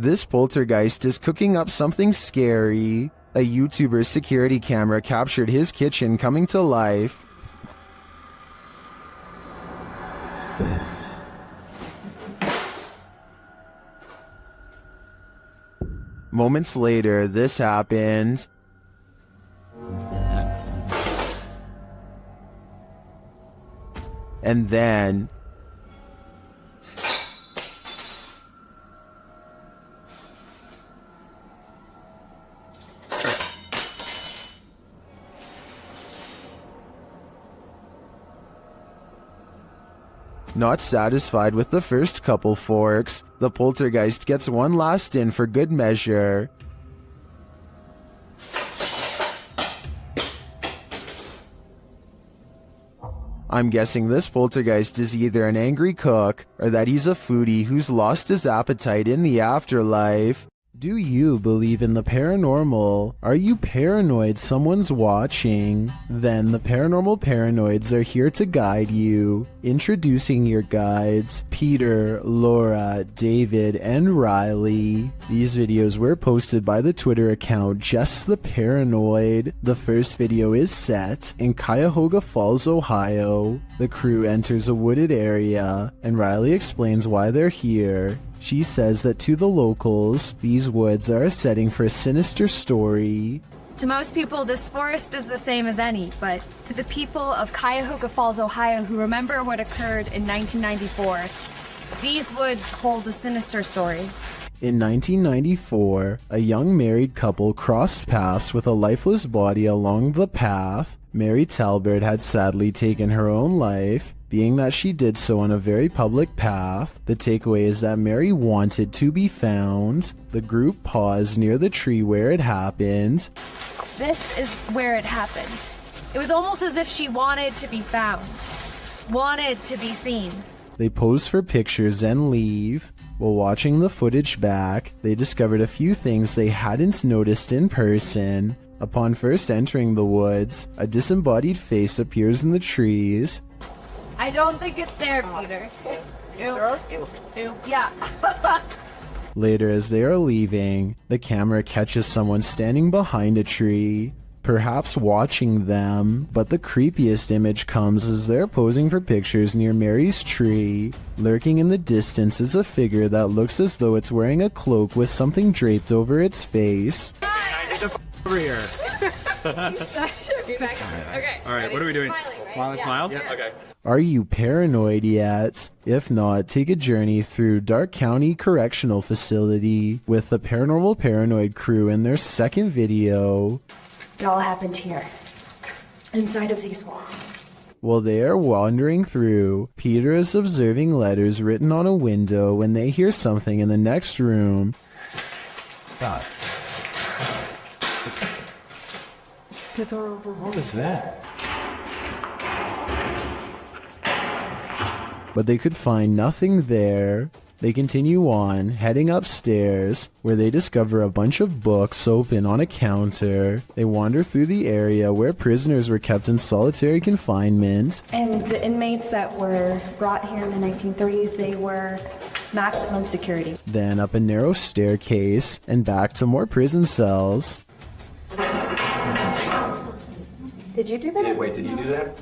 This poltergeist is cooking up something scary. A YouTuber's security camera captured his kitchen coming to life. Moments later, this happened. And then... Not satisfied with the first couple forks, the poltergeist gets one last in for good measure. I'm guessing this poltergeist is either an angry cook or that he's a foodie who's lost his appetite in the afterlife. Do you believe in the paranormal? Are you paranoid someone's watching? Then the Paranormal Paranoids are here to guide you. Introducing your guides, Peter, Laura, David, and Riley. These videos were posted by the Twitter account Just the Paranoid. The first video is set in Cuyahoga Falls, Ohio. The crew enters a wooded area, and Riley explains why they're here. She says that to the locals, these woods are a setting for a sinister story. To most people, this forest is the same as any, but to the people of Cuyahoga Falls, Ohio, who remember what occurred in 1994, these woods hold a sinister story. In 1994, a young married couple crossed paths with a lifeless body along the path. Mary Talbert had sadly taken her own life. Being that she did so on a very public path, the takeaway is that Mary wanted to be found. The group paused near the tree where it happened. This is where it happened. It was almost as if she wanted to be found, wanted to be seen. They pose for pictures and leave. While watching the footage back, they discovered a few things they hadn't noticed in person. Upon first entering the woods, a disembodied face appears in the trees. I don't think it's there, Peter. Yeah. Later, as they are leaving, the camera catches someone standing behind a tree, perhaps watching them, but the creepiest image comes as they're posing for pictures near Mary's tree. Lurking in the distance is a figure that looks as though it's wearing a cloak with something draped over its face. Over here. Okay. All right, what are we doing? Smile? Yeah. Okay. Are you paranoid yet? If not, take a journey through Dark County Correctional Facility with the Paranormal Paranoid crew in their second video. It all happened here, inside of these walls. While they are wandering through, Peter is observing letters written on a window when they hear something in the next room. God. What was that? But they could find nothing there. They continue on, heading upstairs, where they discover a bunch of books open on a counter. They wander through the area where prisoners were kept in solitary confinement. And the inmates that were brought here in the 1930s, they were maximum security. Then up a narrow staircase, and back to more prison cells. Did you do that? Wait, did you do that?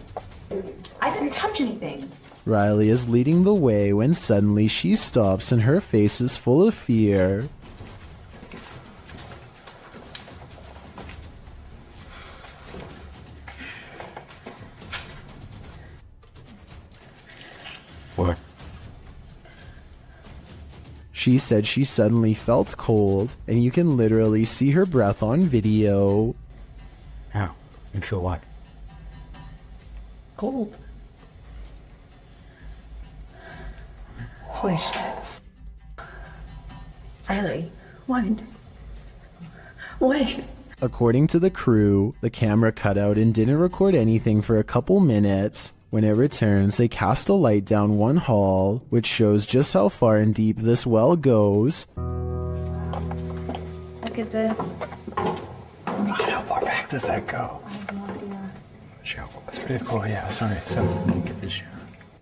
I didn't touch anything. Riley is leading the way when suddenly she stops and her face is full of fear. What? She said she suddenly felt cold, and you can literally see her breath on video. How? You feel what? Cold. Holy shit. Riley, what? What? According to the crew, the camera cut out and didn't record anything for a couple minutes. When it returns, they cast a light down one hall, which shows just how far and deep this well goes. Look at this. God, how far back does that go? I have no idea. That's pretty cool, yeah, sorry. So, let me get this.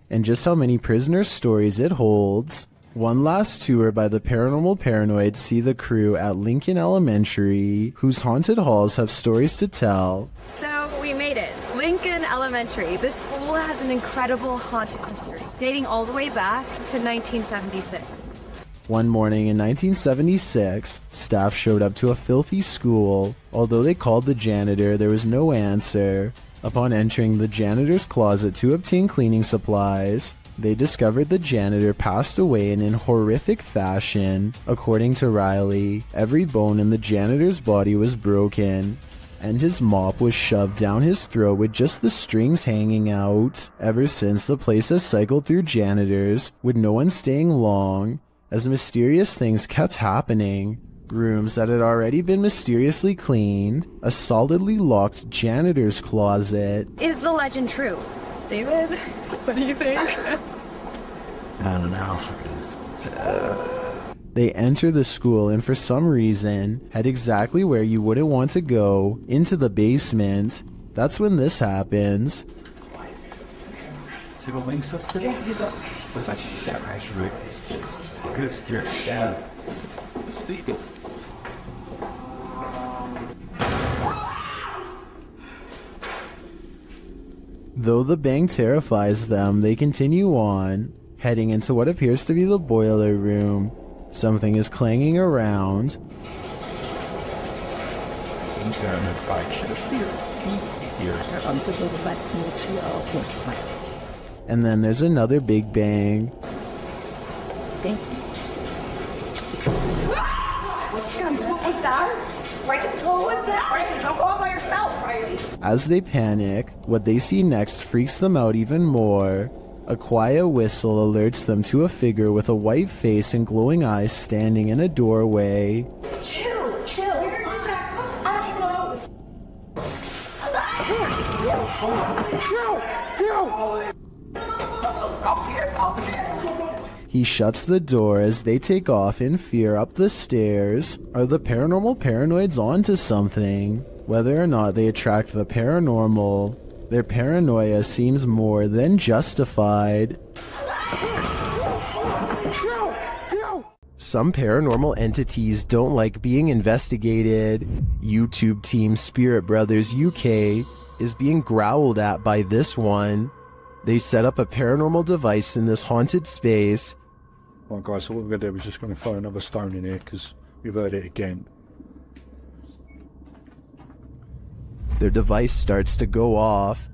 And just how many prisoner stories it holds. One last tour by the Paranormal Paranoids see the crew at Lincoln Elementary, whose haunted halls have stories to tell. So we made it. Lincoln Elementary. This school has an incredible haunted history, dating all the way back to 1976. One morning in 1976, staff showed up to a filthy school. Although they called the janitor, there was no answer. Upon entering the janitor's closet to obtain cleaning supplies, they discovered the janitor passed away in horrific fashion. According to Riley, every bone in the janitor's body was broken, and his mop was shoved down his throat with just the strings hanging out. Ever since, the place has cycled through janitors, with no one staying long, as mysterious things kept happening. Rooms that had already been mysteriously cleaned, a solidly locked janitor's closet. Is the legend true? David, what do you think? I don't know. They enter the school and for some reason head exactly where you wouldn't want to go, into the basement. That's when this happens. Though the bang terrifies them, they continue on, heading into what appears to be the boiler room. Something is clanging around. And then there's another big bang. As they panic, what they see next freaks them out even more. A quiet whistle alerts them to a figure with a white face and glowing eyes standing in a doorway. Chill. He shuts the door as they take off in fear up the stairs. Are the paranormal paranoids onto something? Whether or not they attract the paranormal, their paranoia seems more than justified. Some paranormal entities don't like being investigated. YouTube team Spirit Brothers UK is being growled at by this one. They set up a paranormal device in this haunted space. Right guys, so what we're going to do is just going to throw another stone in here because we've heard it again. Their device starts to go off.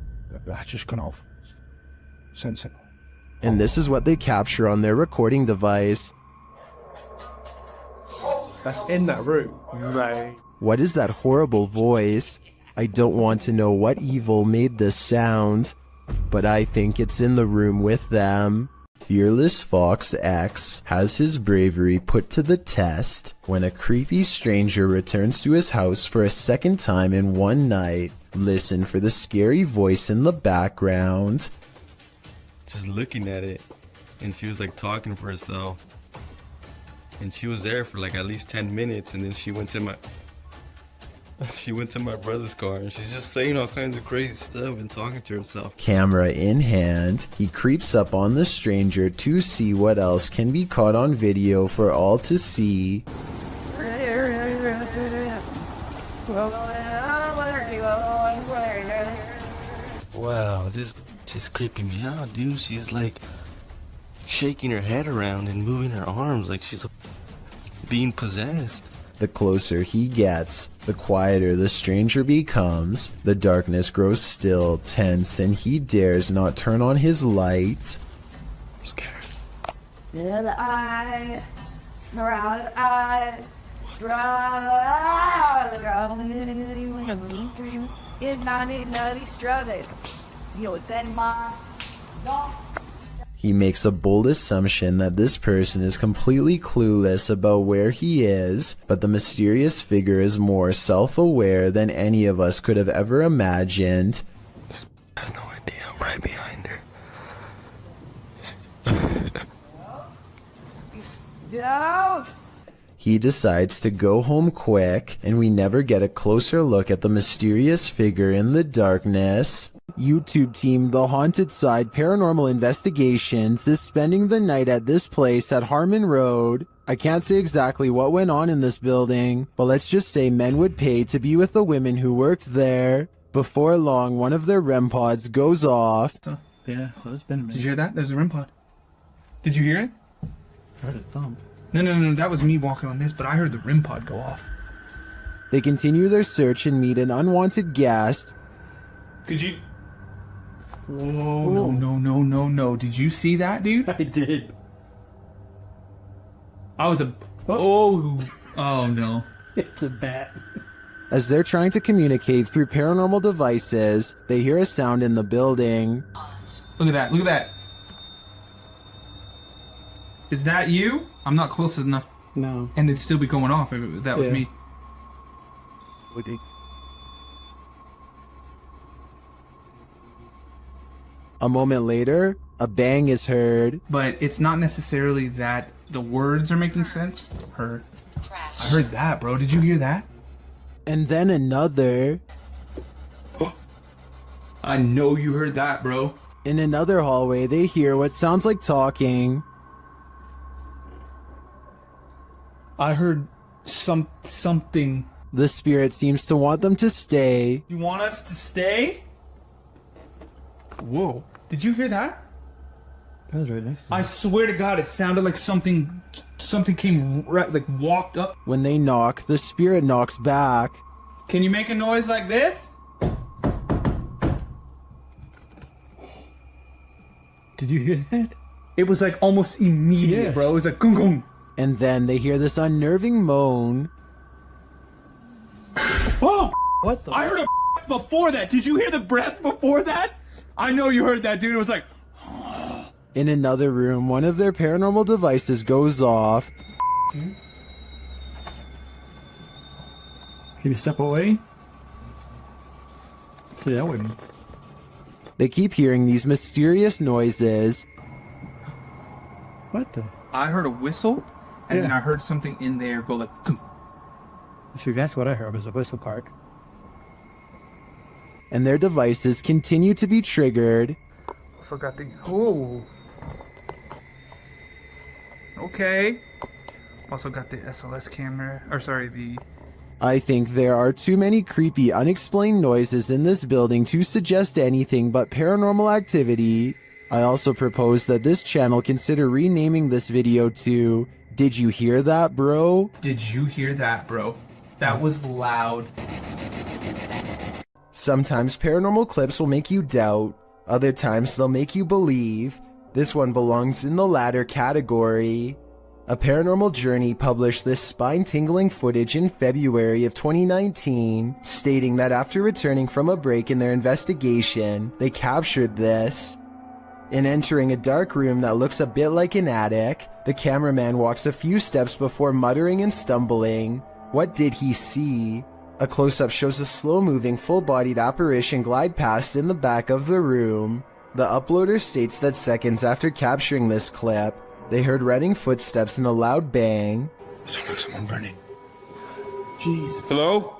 That's just gone off. Sensible. And this is what they capture on their recording device. That's in that room, mate. What is that horrible voice? I don't want to know what evil made this sound, but I think it's in the room with them. Fearless Fox X has his bravery put to the test when a creepy stranger returns to his house for a second time in one night. Listen for the scary voice in the background. Just looking at it, and she was like talking for herself, and she was there for like at least 10 minutes, and then she went to my brother's car, and she's just saying all kinds of crazy stuff and talking to herself. Camera in hand, he creeps up on the stranger to see what else can be caught on video for all to see. Wow, this is creeping me out, dude. She's like shaking her head around and moving her arms like she's being possessed. The closer he gets, the quieter the stranger becomes. The darkness grows still, tense, and he dares not turn on his light. I'm scared. He makes a bold assumption that this person is completely clueless about where he is, but the mysterious figure is more self-aware than any of us could have ever imagined. Has no idea I'm right behind her. He decides to go home quick, and we never get a closer look at the mysterious figure in the darkness. YouTube team The Haunted Side Paranormal Investigations is spending the night at this place at Harmon Road. I can't say exactly what went on in this building, but let's just say men would pay to be with the women who worked there. Before long, one of their REM pods goes off. So it's been a minute. Did you hear that? There's a REM pod. Did you hear it? I heard a thump. No, that was me walking on this, but I heard the REM pod go off. They continue their search and meet an unwanted guest. Could you... Whoa, no. Did you see that, dude? I did. I was a... Oh no. It's a bat. As they're trying to communicate through paranormal devices, they hear a sound in the building. Look at that. Is that you? I'm not close enough. No. And it'd still be going off if that was me. A moment later, a bang is heard. But it's not necessarily that the words are making sense. I heard that, bro. Did you hear that? And then another. I know you heard that, bro. In another hallway, they hear what sounds like talking. I heard something. The spirit seems to want them to stay. You want us to stay? Whoa. Did you hear that? That was right next to me. I swear to God, it sounded like something came right, like walked up. When they knock, the spirit knocks back. Can you make a noise like this? Did you hear that? It was like almost immediate, Yes. bro. It was like gung gung. And then they hear this unnerving moan. Oh! What the? I heard a before that. Did you hear the breath before that? I know you heard that, dude. It was like... In another room, one of their paranormal devices goes off. Can you step away? See, I wouldn't. They keep hearing these mysterious noises. What the? I heard a whistle, and then Yeah. I heard something in there go like... "Gung." See, that's what I heard was a whistle park. And their devices continue to be triggered. Forgot the... Oh. Okay. Also got the SLS camera. Or sorry, the... I think there are too many creepy, unexplained noises in this building to suggest anything but paranormal activity. I also propose that this channel consider renaming this video to Did You Hear That, Bro? Did you hear that, bro? That was loud. Sometimes paranormal clips will make you doubt, other times they'll make you believe. This one belongs in the latter category. A Paranormal Journey published this spine-tingling footage in February of 2019, stating that after returning from a break in their investigation, they captured this. In entering a dark room that looks a bit like an attic, the cameraman walks a few steps before muttering and stumbling. What did he see? A close-up shows a slow-moving, full-bodied apparition glide past in the back of the room. The uploader states that seconds after capturing this clip, they heard running footsteps and a loud bang. Sound like someone running. Jeez. Hello?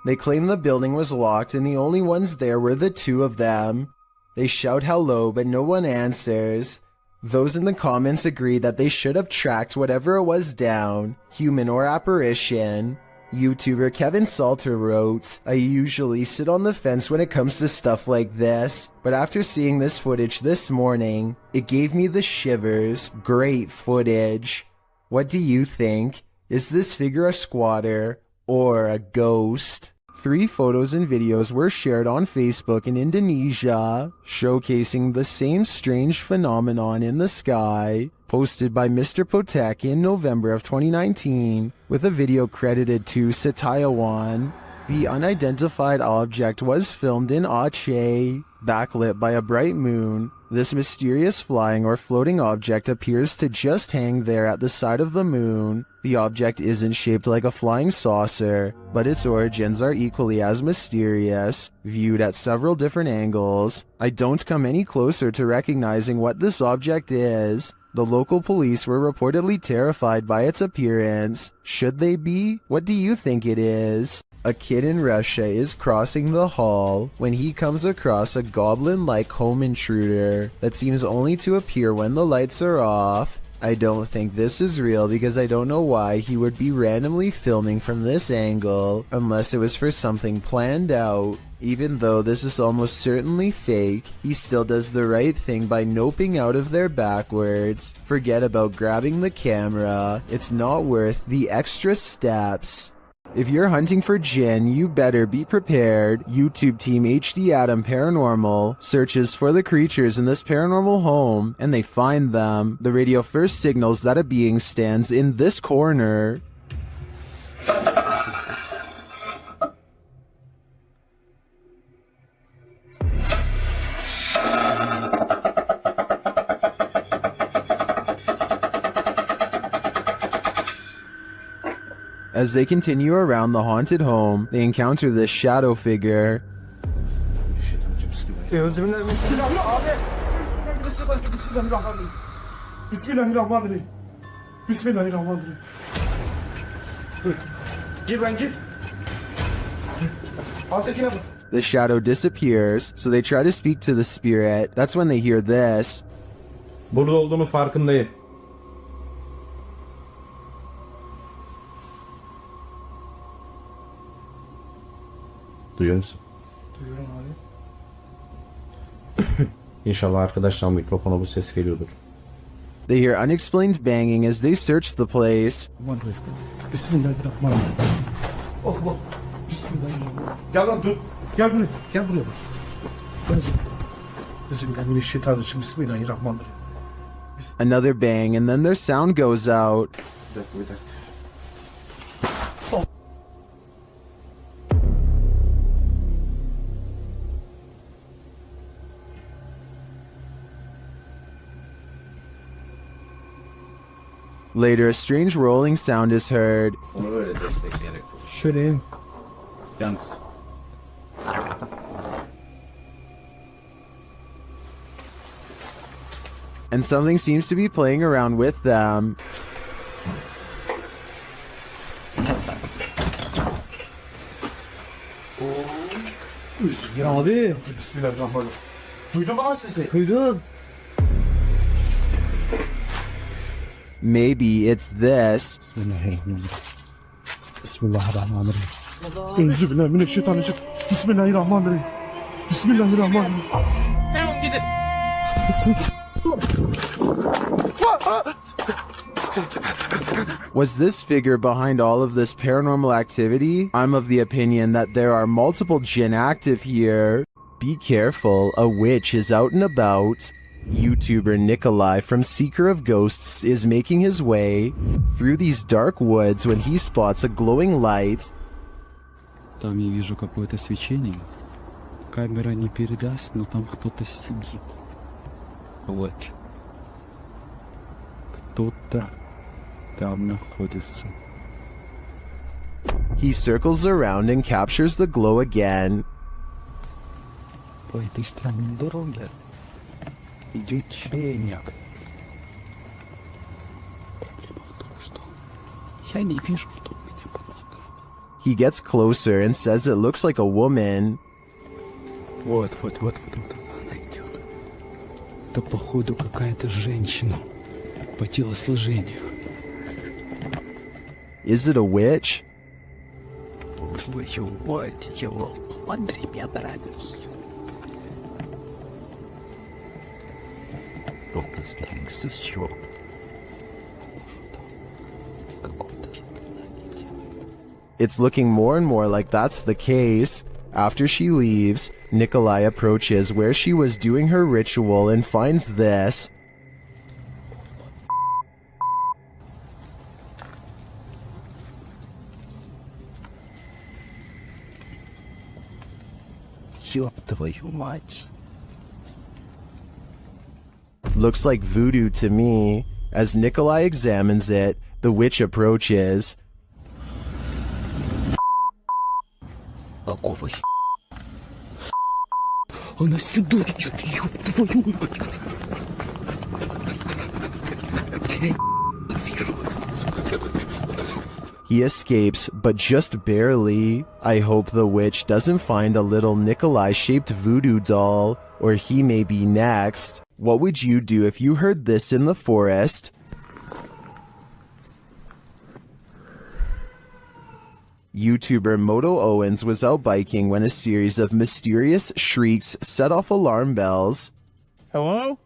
They claim the building was locked and the only ones there were the two of them. They shout hello, but no one answers. Those in the comments agree that they should have tracked whatever it was down, human or apparition. YouTuber Kevin Salter wrote, I usually sit on the fence when it comes to stuff like this, but after seeing this footage this morning, it gave me the shivers. Great footage. What do you think? Is this figure a squatter or a ghost? 3 photos and videos were shared on Facebook in Indonesia, showcasing the same strange phenomenon in the sky, posted by Mr. Potek in November of 2019, with a video credited to Setiawan. The unidentified object was filmed in Aceh, backlit by a bright moon. This mysterious flying or floating object appears to just hang there at the side of the moon. The object isn't shaped like a flying saucer, but its origins are equally as mysterious, viewed at several different angles. I don't come any closer to recognizing what this object is. The local police were reportedly terrified by its appearance. Should they be? What do you think it is? A kid in Russia is crossing the hall when he comes across a goblin-like home intruder that seems only to appear when the lights are off. I don't think this is real because I don't know why he would be randomly filming from this angle unless it was for something planned out. Even though this is almost certainly fake, he still does the right thing by noping out of there backwards. Forget about grabbing the camera, it's not worth the extra steps. If you're hunting for Jinn, you better be prepared. YouTube team HD Adam Paranormal searches for the creatures in this paranormal home, and they find them. The radio first signals that a being stands in this corner. As they continue around the haunted home, they encounter this shadow figure. The shadow disappears, so they try to speak to the spirit. That's when they hear this. Burada olduğunu farkındayım. Duyuyor musun? Duyuyorum abi. İnşallah arkadaşlar mikrofona bu ses geliyordur. They hear unexplained banging as they search the place. Bismillahirrahmanirrahim. Allah. Bismillahirrahmanirrahim. Gel lan dur. Gel buraya. Gel buraya. Bismillahirrahmanirrahim. Bismillahirrahmanirrahim. Another bang, and then their sound goes out. Bir dakika. Later, a strange rolling sound is heard. Onu böyle destekleyerek Şöyle. Yalnız. And something seems to be playing around with them. Ya abi. Bismillahirrahmanirrahim. Duydun mu lan sesi? Duydum. Maybe it's this. Bismillahirrahmanirrahim. Bismillahirrahmanirrahim. Euzubillahimineşşeytanirracim. Bismillahirrahmanirrahim. Bismillahirrahmanirrahim. Devam gidin. Was this figure behind all of this paranormal activity? I'm of the opinion that there are multiple jinn active here. Be careful, a witch is out and about. YouTuber Nikolai from Seeker of Ghosts is making his way through these dark woods when he spots a glowing light. Там я вижу какое-то свечение. Камера не передаст, но там кто-то сидит. Вот. Кто-то там находится. He circles around and captures the glow again. По этой странной дороге идет течение. Проблема в том, что я не вижу, что у меня под ногами. He gets closer and says it looks like a woman. Вот она идет. Это походу какая-то женщина по телосложению. Is it a witch? Твою мать, его. Смотри, меня нравится. Только стрings еще. It's looking more and more like that's the case. After she leaves, Nikolai approaches where she was doing her ritual and finds this. Ёб твою мать. Looks like voodoo to me. As Nikolai examines it, the witch approaches. Какого Она сюда идет, ёб твою мать. He escapes, but just barely. I hope the witch doesn't find a little Nikolai-shaped voodoo doll, or he may be next. What would you do if you heard this in the forest? YouTuber Moto Owens was out biking when a series of mysterious shrieks set off alarm bells. Hello?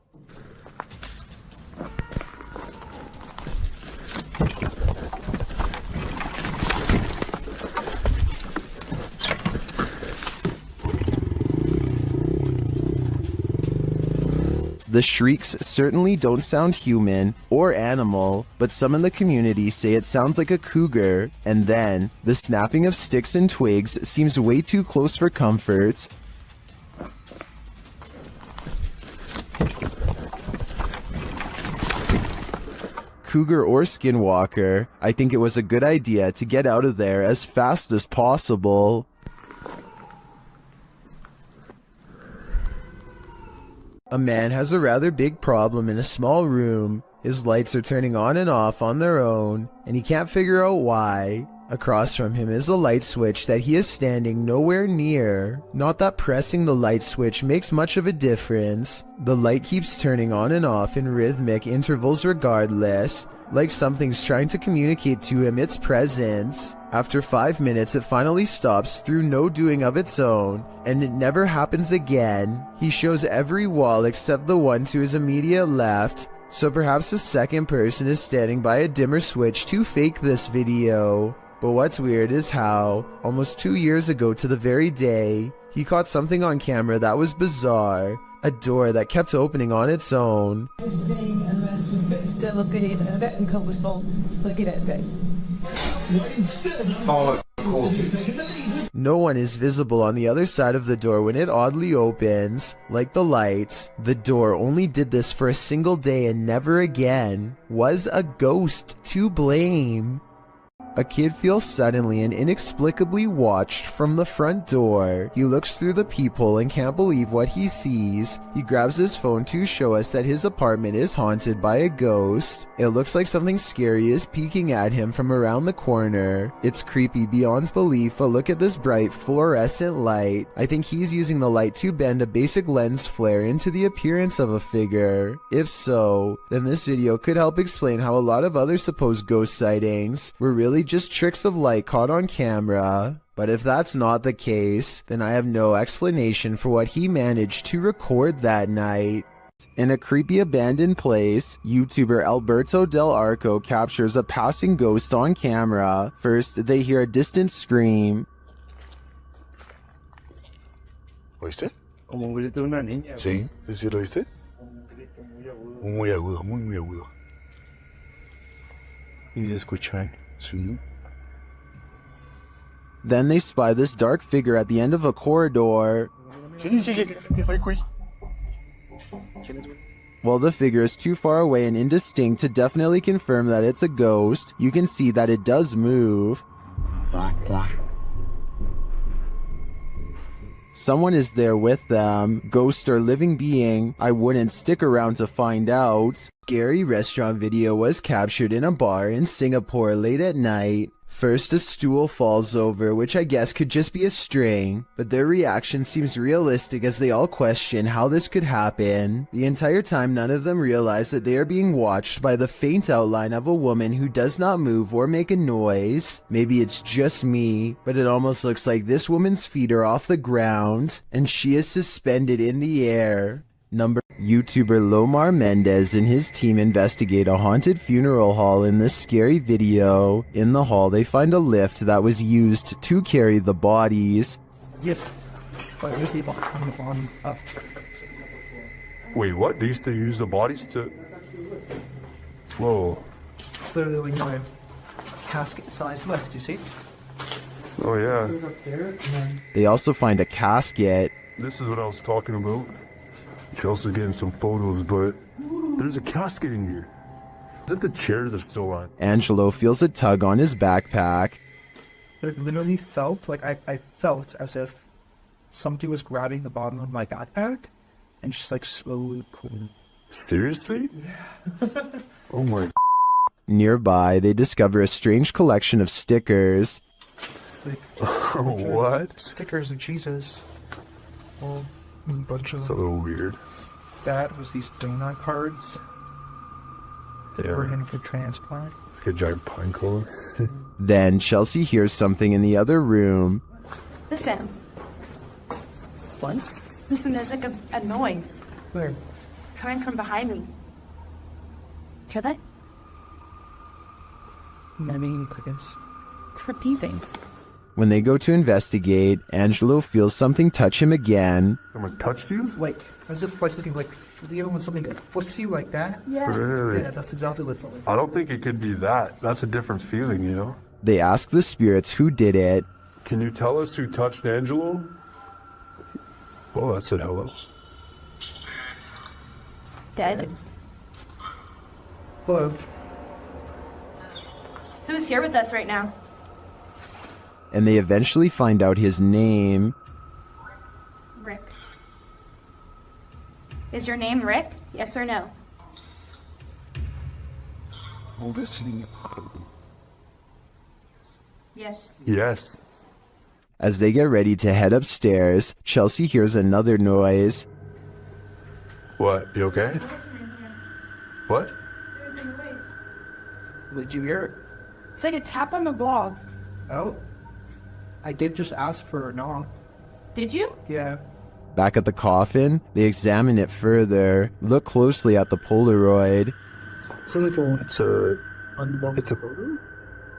The shrieks certainly don't sound human or animal, but some in the community say it sounds like a cougar, and then the snapping of sticks and twigs seems way too close for comfort. Cougar or skinwalker, I think it was a good idea to get out of there as fast as possible. A man has a rather big problem in a small room. His lights are turning on and off on their own, and he can't figure out why. Across from him is a light switch that he is standing nowhere near. Not that pressing the light switch makes much of a difference. The light keeps turning on and off in rhythmic intervals regardless, like something's trying to communicate to him its presence. After 5 minutes, it finally stops through no doing of its own, and it never happens again. He shows every wall except the one to his immediate left, so perhaps a second person is standing by a dimmer switch to fake this video. But what's weird is how, almost 2 years ago to the very day, he caught something on camera that was bizarre. A door that kept opening on its own. Still a bit uncomfortable looking at this. No one is visible on the other side of the door when it oddly opens. Like the lights, the door only did this for a single day and never again. Was a ghost to blame? A kid feels suddenly and inexplicably watched from the front door. He looks through the peephole and can't believe what he sees. He grabs his phone to show us that his apartment is haunted by a ghost. It looks like something scary is peeking at him from around the corner. It's creepy beyond belief, but look at this bright fluorescent light. I think he's using the light to bend a basic lens flare into the appearance of a figure. If so, then this video could help explain how a lot of other supposed ghost sightings were really just tricks of light caught on camera. But if that's not the case, then I have no explanation for what he managed to record that night. In a creepy abandoned place, YouTuber Alberto Del Arco captures a passing ghost on camera. First, they hear a distant scream. ¿Oíste? Como un grito de una niña. Sí, ¿sí lo oíste? Muy agudo, muy agudo. Y se escuchan. Sí. Then they spy this dark figure at the end of a corridor. While the figure is too far away and indistinct to definitely confirm that it's a ghost, you can see that it does move. Someone is there with them, ghost or living being. I wouldn't stick around to find out. Scary restaurant video was captured in a bar in Singapore late at night. First, a stool falls over, which I guess could just be a string, but their reaction seems realistic as they all question how this could happen. The entire time, none of them realize that they are being watched by the faint outline of a woman who does not move or make a noise. Maybe it's just me, but it almost looks like this woman's feet are off the ground, and she is suspended in the air. YouTuber Lomar Mendez and his team investigate a haunted funeral hall in this scary video. In the hall, they find a lift that was used to carry the bodies. Yes. But we see the bodies up. Wait, what? They used to use the bodies to... Whoa. Clearly, we know casket-sized lift, you see? Oh, yeah. They also find a casket. This is what I was talking about. Chelsea's getting some photos, but there's a casket in here. Is it the chairs are still on? Angelo feels a tug on his backpack. It literally felt like I felt as if somebody was grabbing the bottom of my backpack and just like slowly pulling. Seriously? Yeah. Oh my. Nearby, they discover a strange collection of stickers. What? Stickers of Jesus. Well, a bunch of It's a little weird. that was these donut cards that Yeah. were in for transplant. Like a giant pine cone. Then Chelsea hears something in the other room. Listen. What? Listen, there's like a noise Where? coming from behind me. Hear that? I mean, I guess. It's repeating. When they go to investigate, Angelo feels something touch him again. Someone touched you? Like, as if like something like, you know when something flicks you like that? Really? Yeah, that's exactly what it felt like. I don't think it could be that. That's a different feeling, you know? They ask the spirits who did it. Can you tell us who touched Angelo? Well, that said hello. Dead. Hello. Who's here with us right now? And they eventually find out his name. Rick. Is your name Rick? Yes or no? Listening. Yes. Yes. As they get ready to head upstairs, Chelsea hears another noise. What? You okay? What? Did you hear it? It's like a tap on the blog. Oh. I did just ask for a knock. Did you? Yeah. Back at the coffin, they examine it further, look closely at the Polaroid. Something for It's a unblocked It's a- photo?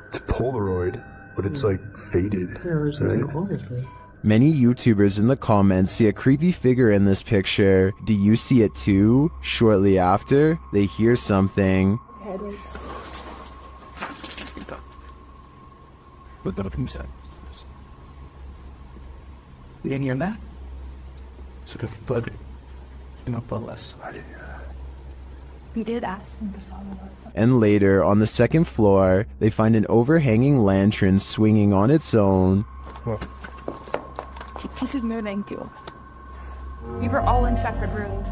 it's a Polaroid, but it's like faded. There's right? nothing wrong with it. Many YouTubers in the comments see a creepy figure in this picture. Do you see it too? Shortly after, they hear something. You didn't hear that? It's like a thud. Not less. We did ask him to follow us. And later, on the second floor, they find an overhanging lantern swinging on its own. This is moving too. We were all in separate rooms.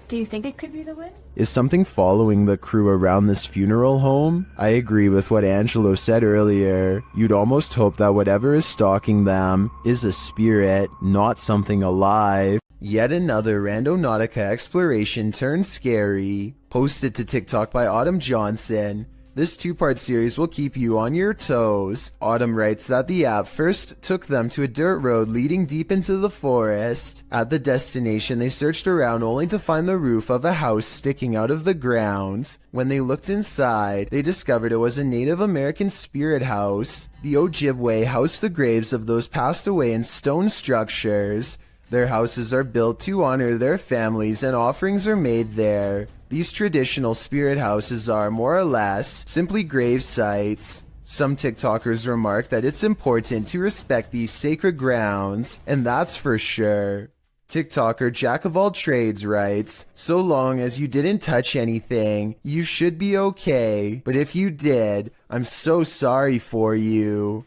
Do you think it could be the wind? Is something following the crew around this funeral home? I agree with what Angelo said earlier. You'd almost hope that whatever is stalking them is a spirit, not something alive. Yet another Randonautica exploration turned scary. Posted to TikTok by Autumn Johnson. This two-part series will keep you on your toes. Autumn writes that the app first took them to a dirt road leading deep into the forest. At the destination, they searched around only to find the roof of a house sticking out of the ground. When they looked inside, they discovered it was a Native American spirit house. The Ojibwe housed the graves of those passed away in stone structures. Their houses are built to honor their families and offerings are made there. These traditional spirit houses are, more or less, simply grave sites. Some TikTokers remark that it's important to respect these sacred grounds, and that's for sure. TikToker Jack of All Trades writes, so long as you didn't touch anything, you should be okay, but if you did, I'm so sorry for you.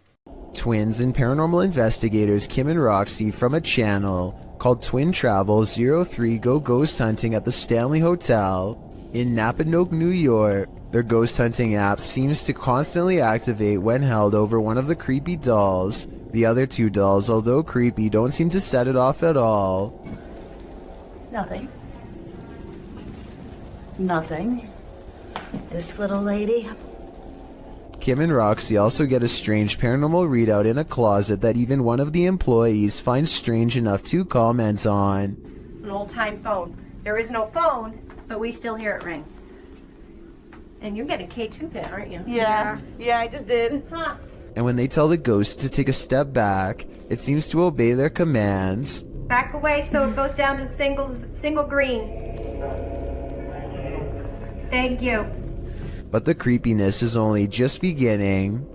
Twins and paranormal investigators Kim and Roxy from a channel called Twin Travel 03 go ghost hunting at the Stanley Hotel in Napanoke, New York. Their ghost hunting app seems to constantly activate when held over one of the creepy dolls. The other two dolls, although creepy, don't seem to set it off at all. Nothing. Nothing. This little lady. Kim and Roxy also get a strange paranormal readout in a closet that even one of the employees finds strange enough to comment on. An old-time phone. There is no phone, but we still hear it ring. And you get a K2 pin, aren't you? Yeah, I just did. Huh. And when they tell the ghost to take a step back, it seems to obey their commands. Back away so it goes down to single green. Thank you. But the creepiness is only just beginning.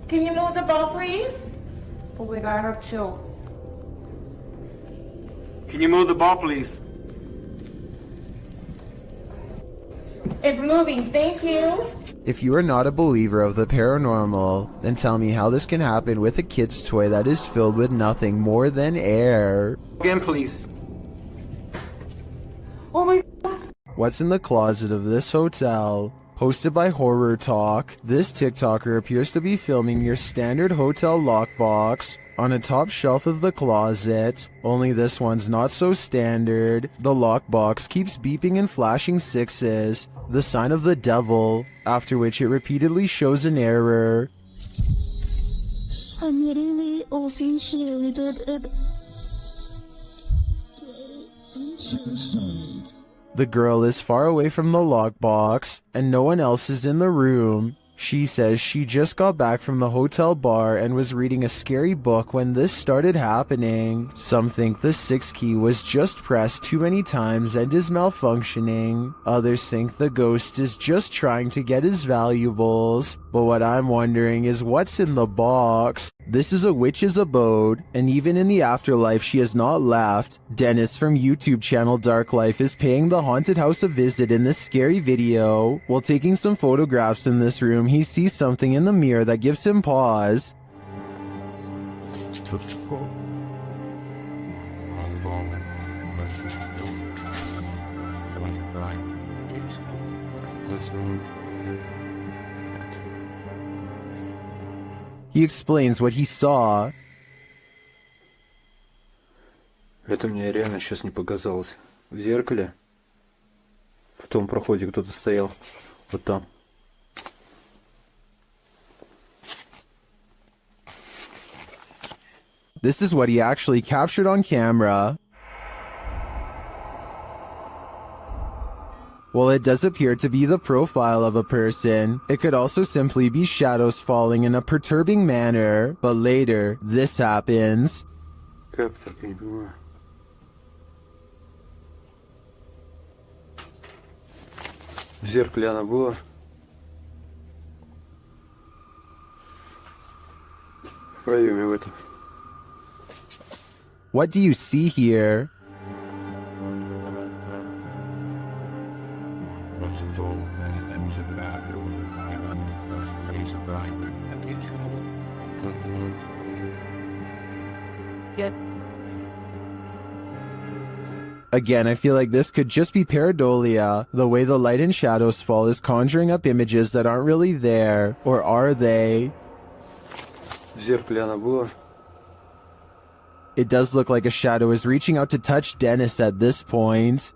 Can you move the ball, please? Oh, we got our chills. Can you move the ball, please? It's moving, thank you. If you are not a believer of the paranormal, then tell me how this can happen with a kid's toy that is filled with nothing more than air. Again, please. Oh my. What's in the closet of this hotel? Hosted by Horror Talk, this TikToker appears to be filming your standard hotel lockbox on a top shelf of the closet, only this one's not so standard. The lockbox keeps beeping and flashing sixes, the sign of the devil, after which it repeatedly shows an error. I'm really offended. The girl is far away from the lockbox, and no one else is in the room. She says she just got back from the hotel bar and was reading a scary book when this started happening. Some think the 6 key was just pressed too many times and is malfunctioning. Others think the ghost is just trying to get his valuables. But what I'm wondering is what's in the box? This is a witch's abode, and even in the afterlife she has not left. Dennis from YouTube channel Dark Life is paying the haunted house a visit in this scary video. While taking some photographs in this room, he sees something in the mirror that gives him pause. He explains what he saw. Это мне реально сейчас не показалось. В зеркале, в том проходе кто-то стоял. Вот там. This is what he actually captured on camera. While it does appear to be the profile of a person, it could also simply be shadows falling in a perturbing manner. But later, this happens. Как так, я не понимаю. В зеркале она была. В проеме в этом. What do you see here? Again, I feel like this could just be pareidolia. The way the light and shadows fall is conjuring up images that aren't really there. Or are they? В зеркале она была. It does look like a shadow is reaching out to touch Dennis at this point.